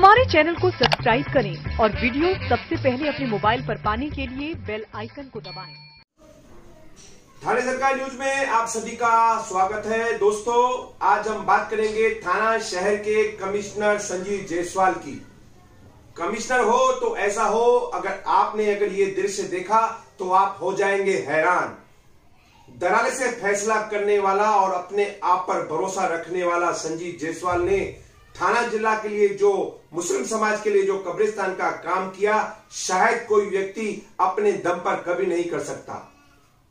हमारे चैनल को सब्सक्राइब करें और वीडियो सबसे पहले अपने मोबाइल पर पाने के लिए बेल आइकन को दबाएं। थाने सरकार न्यूज में आप सभी का स्वागत है। दोस्तों, आज हम बात करेंगे थाना शहर के कमिश्नर संजीव जायसवाल की। कमिश्नर हो तो ऐसा हो, अगर ये दृश्य देखा तो आप हो जाएंगे हैरान। दराले से फैसला करने वाला और अपने आप पर भरोसा रखने वाला संजीव जायसवाल ने थाना जिला के लिए जो मुस्लिम समाज के लिए जो कब्रिस्तान का काम किया, शायद कोई व्यक्ति अपने दम पर कभी नहीं कर सकता।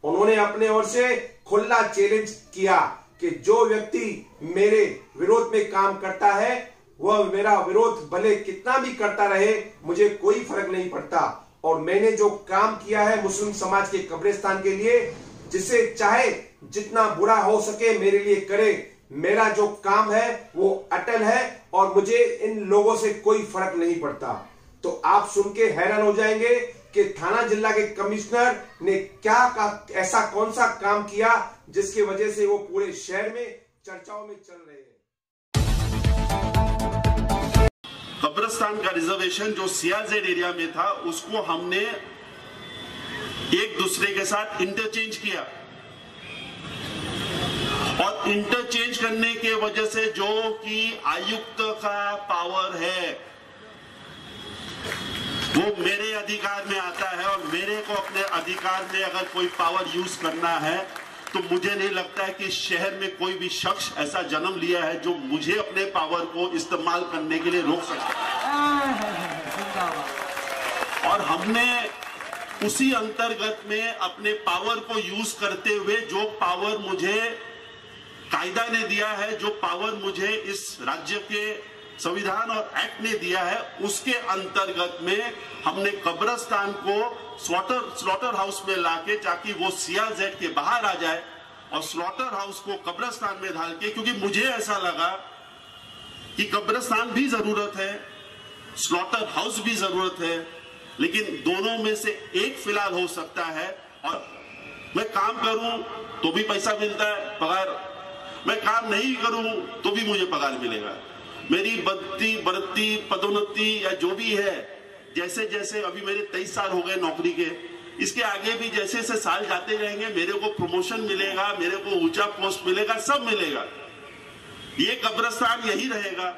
उन्होंने अपने ओर से खुला चैलेंज किया कि जो व्यक्ति मेरे विरोध में काम करता है वह मेरा विरोध भले कितना भी करता रहे, मुझे कोई फर्क नहीं पड़ता। और मैंने जो काम किया है मुस्लिम समाज के कब्रिस्तान के लिए, जिसे चाहे जितना बुरा हो सके मेरे लिए करे, मेरा जो काम है वो अटल है और मुझे इन लोगों से कोई फर्क नहीं पड़ता। तो आप सुन के हैरान हो जाएंगे कि थाना जिला के कमिश्नर ने ऐसा कौन सा काम किया जिसकी वजह से वो पूरे शहर में चर्चाओं में चल रहे हैं। कब्रिस्तान का रिजर्वेशन जो सीआरजेड एरिया में था, उसको हमने एक दूसरे के साथ इंटरचेंज किया और इंटरचेंज करने के वजह से जो कि आयुक्त का पावर है वो मेरे अधिकार में आता है। और मेरे को अपने अधिकार में अगर कोई पावर यूज करना है तो मुझे नहीं लगता है कि शहर में कोई भी शख्स ऐसा जन्म लिया है जो मुझे अपने पावर को इस्तेमाल करने के लिए रोक सकता है। और हमने उसी अंतर्गत में अपने पावर को यूज करते हुए जो पावर मुझे कायदा ने दिया है, जो पावर मुझे इस राज्य के संविधान और एक्ट ने दिया है, उसके अंतर्गत में हमने कब्रिस्तान को स्लॉटर हाउस में लाके, ताकि वो सीआरजेड के बाहर आ जाए और स्लॉटर हाउस को कब्रिस्तान में डाल के, क्योंकि मुझे ऐसा लगा कि कब्रिस्तान भी जरूरत है, स्लॉटर हाउस भी जरूरत है, लेकिन दोनों में से एक फिलहाल हो सकता है। और मैं काम करूं तो भी पैसा मिलता है, पगार, मैं काम नहीं करूं तो भी मुझे पगार मिलेगा। मेरी बढ़ती पदोन्नति या जो भी है, जैसे जैसे अभी मेरे 23 साल हो गए नौकरी के, इसके आगे भी जैसे जैसे साल जाते रहेंगे मेरे को प्रमोशन मिलेगा, मेरे को ऊंचा पोस्ट मिलेगा, सब मिलेगा। ये कब्रिस्तान यही रहेगा।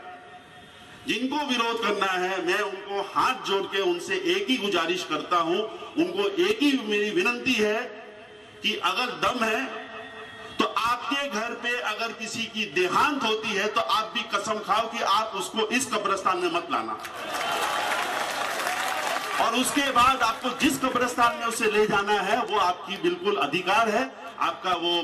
जिनको विरोध करना है मैं उनको हाथ जोड़ के उनसे एक ही गुजारिश करता हूं, उनको एक ही मेरी विनती है कि अगर दम है तो आपके घर पे अगर किसी की देहांत होती है तो आप भी कसम खाओ कि आप उसको इस कब्रिस्तान में मत लाना। और उसके बाद आपको जिस कब्रिस्तान में उसे ले जाना है वो आपकी बिल्कुल अधिकार है, आपका वो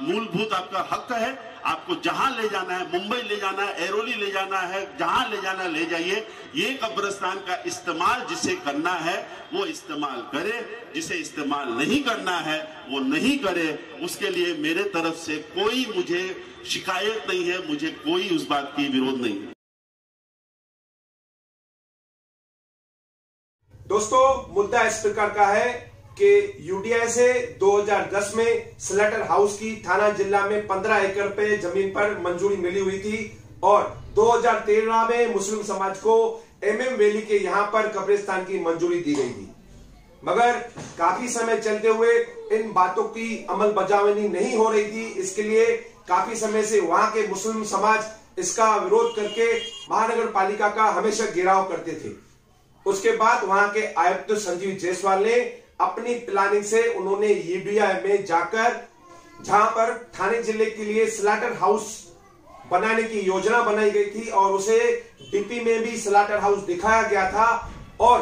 मूलभूत आपका हक है। आपको जहां ले जाना है, मुंबई ले जाना है, एरोली ले जाना है, जहां ले जाना ले जाइए। ये कब्रिस्तान का इस्तेमाल जिसे करना है वो इस्तेमाल करे, जिसे इस्तेमाल नहीं करना है वो नहीं करे। उसके लिए मेरे तरफ से कोई मुझे शिकायत नहीं है, मुझे कोई उस बात की विरोध नहीं है। दोस्तों, मुद्दा इस प्रकार का है कि यूडीआई से 2010 में स्लॉटर हाउस की थाना जिला में 15 एकड़ पे जमीन पर मंजूरी मिली हुई थी और 2013 में मुस्लिम समाज को एमएम वैली के यहां पर कब्रिस्तान की मंजूरी दी गई थी। मगर काफी समय चलते हुए इन बातों की अमल बजावनी नहीं हो रही थी। इसके लिए काफी समय से वहां के मुस्लिम समाज इसका विरोध करके महानगर पालिका का हमेशा घेराव करते थे। उसके बाद वहां के आयुक्त संजीव जायसवाल ने अपनी प्लानिंग से उन्होंने यूडीआई में जाकर, जहां पर थाने जिले के लिए स्लॉटर हाउस बनाने की योजना बनाई गई थी और उसे डीपी में भी स्लॉटर हाउस दिखाया गया था, और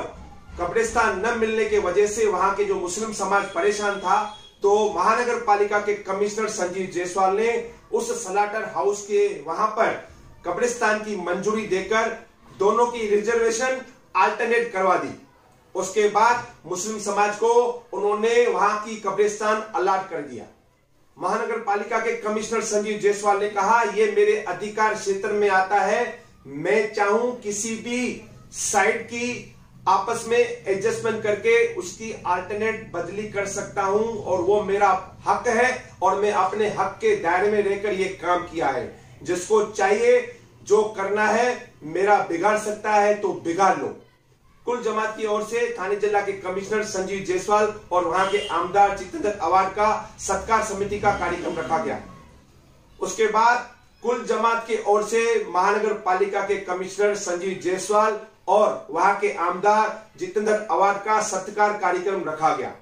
कब्रिस्तान न मिलने के वजह से वहां के जो मुस्लिम समाज परेशान था, तो महानगर पालिका के कमिश्नर संजीव जायसवाल ने उस स्लॉटर हाउस के वहां पर कब्रिस्तान की मंजूरी देकर दोनों की रिजर्वेशन अल्टरनेट करवा दी। उसके बाद मुस्लिम समाज को उन्होंने वहां की कब्रिस्तान अलॉट कर दिया। महानगर पालिका के कमिश्नर संजीव जायसवाल ने कहा, ये मेरे अधिकार क्षेत्र में आता है, मैं चाहूं किसी भी साइड की आपस में एडजस्टमेंट करके उसकी अल्टरनेट बदली कर सकता हूं और वो मेरा हक है और मैं अपने हक के दायरे में रहकर ये काम किया है। जिसको चाहिए जो करना है मेरा बिगाड़ सकता है तो बिगाड़ लो। कुल जमात की ओर से थाने जिला के कमिश्नर संजीव जायसवाल और वहां के आमदार जितेंद्र अवार्ड का सत्कार समिति का कार्यक्रम रखा गया। उसके बाद कुल जमात की ओर से महानगर पालिका के कमिश्नर संजीव जायसवाल और वहां के आमदार जितेंद्र अवार्ड का सत्कार कार्यक्रम रखा गया।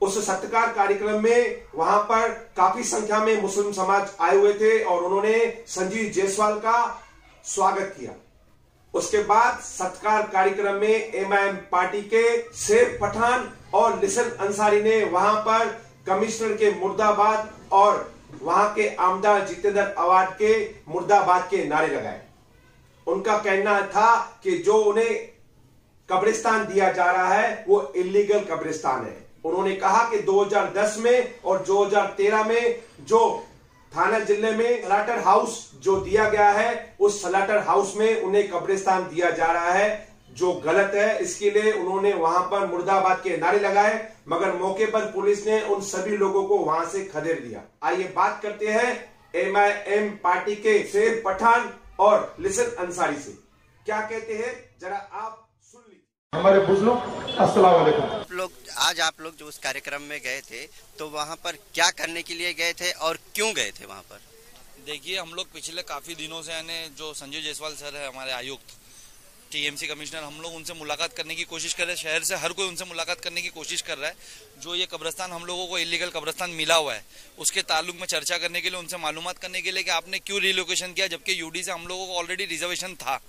उस सत्कार कार्यक्रम में वहां पर काफी संख्या में मुस्लिम समाज आए हुए थे और उन्होंने संजीव जायसवाल का स्वागत किया। उसके बाद सत्कार कार्यक्रम में एमआईएम पार्टी के शेर पठान और लिसन अंसारी ने वहां पर कमिश्नर के मुर्दाबाद और वहां के आमदार जितेंद्र अवार्ड के मुर्दाबाद के नारे लगाए। उनका कहना था कि जो उन्हें कब्रिस्तान दिया जा रहा है वो इलीगल कब्रिस्तान है। उन्होंने कहा कि 2010 में और 2013 में जो थाना जिले में स्लाटर हाउस जो दिया गया है, उस स्लाटर हाउस में उन्हें कब्रिस्तान दिया जा रहा है, जो गलत है। इसके लिए उन्होंने वहां पर मुर्दाबाद के नारे लगाए, मगर मौके पर पुलिस ने उन सभी लोगों को वहां से खदेड़ दिया। आइए बात करते हैं एमआईएम पार्टी के शेर पठान और लिसन अंसारी से। क्या कहते हैं जरा आप सुन लीजिए। हमारे बुजुर्ग अस्सलाम वालेकुम। आज आप लोग जो उस कार्यक्रम में गए थे तो वहाँ पर क्या करने के लिए गए थे और क्यों गए थे वहाँ पर? देखिए, हम लोग पिछले काफ़ी दिनों से यानी जो संजीव जायसवाल सर है हमारे आयुक्त टीएमसी कमिश्नर, हम लोग उनसे मुलाकात करने की कोशिश कर रहे हैं। शहर से हर कोई उनसे मुलाकात करने की कोशिश कर रहा है। जो ये कब्रिस्तान हम लोगों को इलीगल कब्रिस्तान मिला हुआ है उसके ताल्लुक में चर्चा करने के लिए, उनसे मालूमात करने के लिए कि आपने क्यों रिलोकेशन किया, जबकि यूडी से हम लोगों को ऑलरेडी रिजर्वेशन था,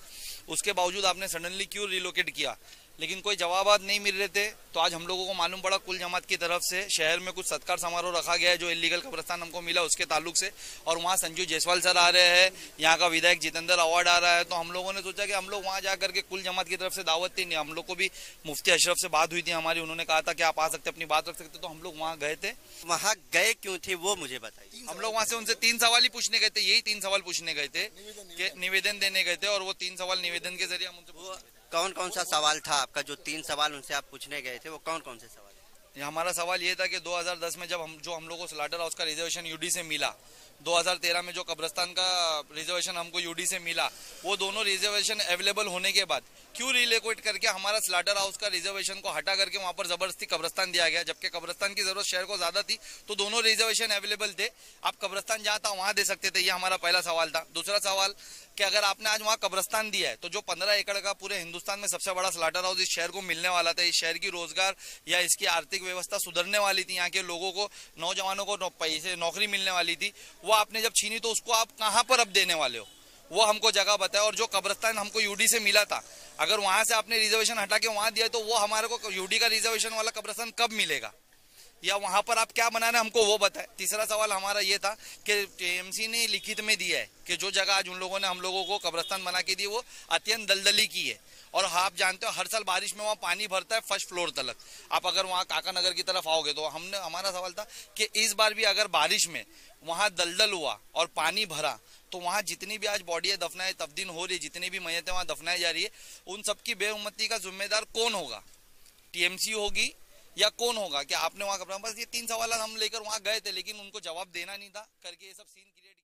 उसके बावजूद आपने सडनली क्यों रिलोकेट किया। लेकिन कोई जवाब नहीं मिल रहे थे। तो आज हम लोगों को मालूम पड़ा कुल जमात की तरफ से शहर में कुछ सत्कार समारोह रखा गया है जो इलीगल कब्रिस्तान हमको मिला उसके ताल्लुक से, और वहाँ संजीव जायसवाल सर आ रहे हैं, यहाँ का विधायक जितेंद्र अवार्ड आ रहा है। तो हम लोगों ने सोचा कि हम लोग वहाँ जा करके कुल जमात की तरफ से दावत थी, नहीं हम लोग को भी मुफ्ती अशरफ से बात हुई थी हमारी, उन्होंने कहा था कि आप आ सकते अपनी बात रख सकते, तो हम लोग वहाँ गए थे। वहाँ गए क्यों थे वो मुझे बताइए। हम लोग वहाँ से उनसे 3 सवाल ही पूछने गए थे, यही 3 सवाल पूछने गए थे कि निवेदन देने गए थे, और वो 3 सवाल निवेदन के जरिए हम उनसे। कौन कौन सा सवाल था आपका? जो 3 सवाल उनसे आप पूछने गए थे वो कौन कौन से सवाल? हमारा सवाल ये था कि 2010 में जब हम लोगों को स्लाटर हाउस का रिजर्वेशन यूडी से मिला, 2013 में जो कब्रिस्तान का रिजर्वेशन हमको यूडी से मिला, वो दोनों रिजर्वेशन अवेलेबल होने के बाद क्यों रिलोकेट करके हमारा स्लाटर हाउस का रिजर्वेशन को हटा करके वहां पर जबरदस्ती कब्रिस्तान दिया गया, जबकि कब्रिस्तान की जरूरत शहर को ज्यादा थी। तो दोनों रिजर्वेशन अवेलेबल थे, आप कब्रिस्तान जहाँ था वहां दे सकते थे। ये हमारा पहला सवाल था। दूसरा सवाल कि अगर आपने आज वहाँ कब्रिस्तान दिया है तो जो 15 एकड़ का पूरे हिंदुस्तान में सबसे बड़ा स्लाटर हाउस इस शहर को मिलने वाला था, इस शहर की रोजगार या इसकी आर्थिक व्यवस्था सुधरने वाली थी, यहाँ के लोगों को, नौजवानों को पैसे नौकरी मिलने वाली थी, वो आपने जब छीनी तो उसको आप कहाँ पर अब देने वाले हो, वो हमको जगह बताए। और जो कब्रिस्तान हमको यूडी से मिला था, अगर वहां से आपने रिजर्वेशन हटा के वहां दिया तो वो हमारे को यूडी का रिजर्वेशन वाला कब्रिस्तान कब मिलेगा, या वहां पर आप क्या बनाना हमको वो बताए। तीसरा सवाल हमारा ये था कि टीएमसी ने लिखित में दिया है कि जो जगह आज उन लोगों ने हम लोगों को कब्रिस्तान बना के दी वो अत्यंत दलदली की है, और आप जानते हो हर साल बारिश में वहाँ पानी भरता है फर्स्ट फ्लोर तक। आप अगर वहाँ काका नगर की तरफ आओगे तो हमारा सवाल था कि इस बार भी अगर बारिश में वहाँ दलदल हुआ और पानी भरा तो वहाँ जितनी भी आज बॉडी दफनाए तब्दील हो रही है, जितनी भी मैयतें वहाँ दफनाई जा रही है, उन सबकी बेउम्मती का जिम्मेदार कौन होगा? टीएमसी होगी या कौन होगा? कि आपने वहाँ बस ये 3 सवाल हम लेकर वहाँ गए थे, लेकिन उनको जवाब देना नहीं था करके ये सब सीन क्रिएट